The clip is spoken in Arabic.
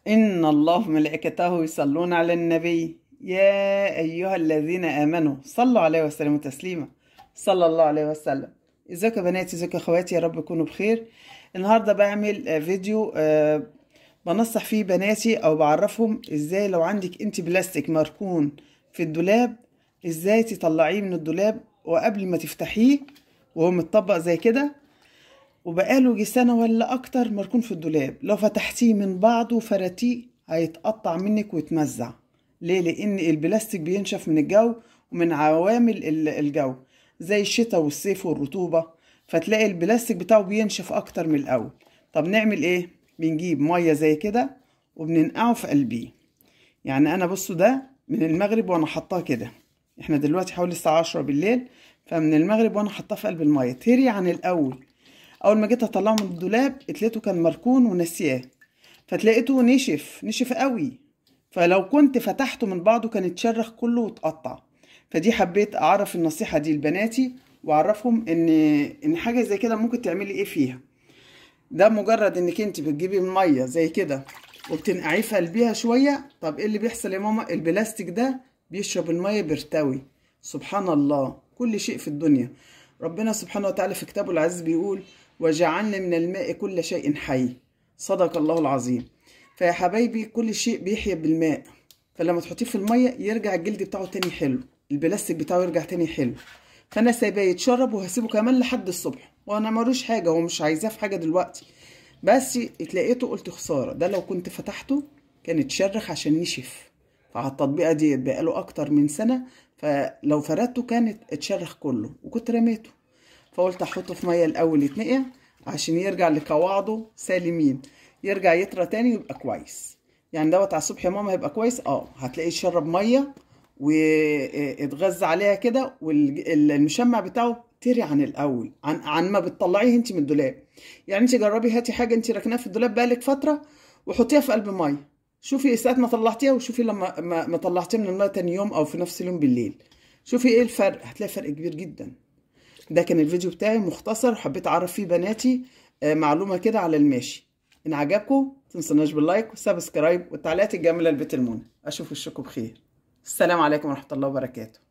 إن الله وملائكته يصلون على النبي يا أيها الذين آمنوا صلوا عليه وسلموا تسليما. صلى الله عليه وسلم. ازيكم يا بناتي، ازيكم يا اخواتي، يا رب تكونوا بخير. النهارده بعمل فيديو بنصح فيه بناتي او بعرفهم ازاي لو عندك انت بلاستيك مركون في الدولاب ازاي تطلعيه من الدولاب، وقبل ما تفتحيه وهو متطبق زي كده وبقاله يجي سنة ولا أكتر مركون في الدولاب، لو فتحتيه من بعضه وفردتيه هيتقطع منك ويتمزع. ليه؟ لأن البلاستيك بينشف من الجو ومن عوامل الجو زي الشتاء والصيف والرطوبة، فتلاقي البلاستيك بتاعه بينشف أكتر من الأول. طب نعمل إيه؟ بنجيب مية زي كده وبننقعه في قلبيه. يعني أنا بصوا ده من المغرب وأنا حطاه كده، إحنا دلوقتي حوالي الساعة 10 بالليل، فمن المغرب وأنا حطاه في قلب المية تهري عن الأول. اول ما جيت اطلعه من الدولاب اتلقيته كان مركون ونسياه، فتلاقيته نشف قوي، فلو كنت فتحته من بعضه كان اتشرخ كله واتقطع. فدي حبيت اعرف النصيحة دي لبناتي واعرفهم ان حاجة زي كده ممكن تعملي ايه فيها. ده مجرد انك انت بتجيبي المية زي كده وبتنقعيه في قلبيها شوية. طب ايه اللي بيحصل يا ماما؟ البلاستيك ده بيشرب المية بيرتوي. سبحان الله، كل شيء في الدنيا ربنا سبحانه وتعالى في كتابه العزيز بيقول وجعلنا من الماء كل شيء حي. صدق الله العظيم. فيا حبايبي كل شيء بيحيا بالماء، فلما تحطيه في المية يرجع الجلد بتاعه تاني حلو، البلاستيك بتاعه يرجع تاني حلو. فانا سايباه يتشرب وهسيبه كمان لحد الصبح، وانا ملوش حاجه، هو مش عايزاه في حاجه دلوقتي، بس اتلاقيته قلت خساره، ده لو كنت فتحته كان اتشرخ عشان نشف. فعلى التطبيقه دي بقاله اكتر من سنه، فلو فردته كانت اتشرخ كله وكنت رميته. فقلت احطه في ميه الاول يتنقع عشان يرجع لقواعده سالمين، يرجع يطرى تاني ويبقى كويس. يعني دوت على الصبح يا ماما هيبقى كويس. هتلاقيه يشرب ميه واتغذى عليها كده، والمشمع بتاعه تري عن الاول، عن ما بتطلعيه انت من الدولاب. يعني انت جربي، هاتي حاجه انت راكناها في الدولاب بقالك فتره وحطيها في قلب ميه، شوفي ساعه ما طلعتيها وشوفي لما ما طلعتيها من الميه تاني يوم او في نفس اليوم بالليل، شوفي ايه الفرق، هتلاقي فرق كبير جدا. ده كان الفيديو بتاعي مختصر، حبيت اعرف فيه بناتي معلومه كده على الماشي. ان عجبكم متنسوناش باللايك والسبسكرايب والتعليقات الجميله لبيت المنى. اشوف وشكم بخير. السلام عليكم ورحمه الله وبركاته.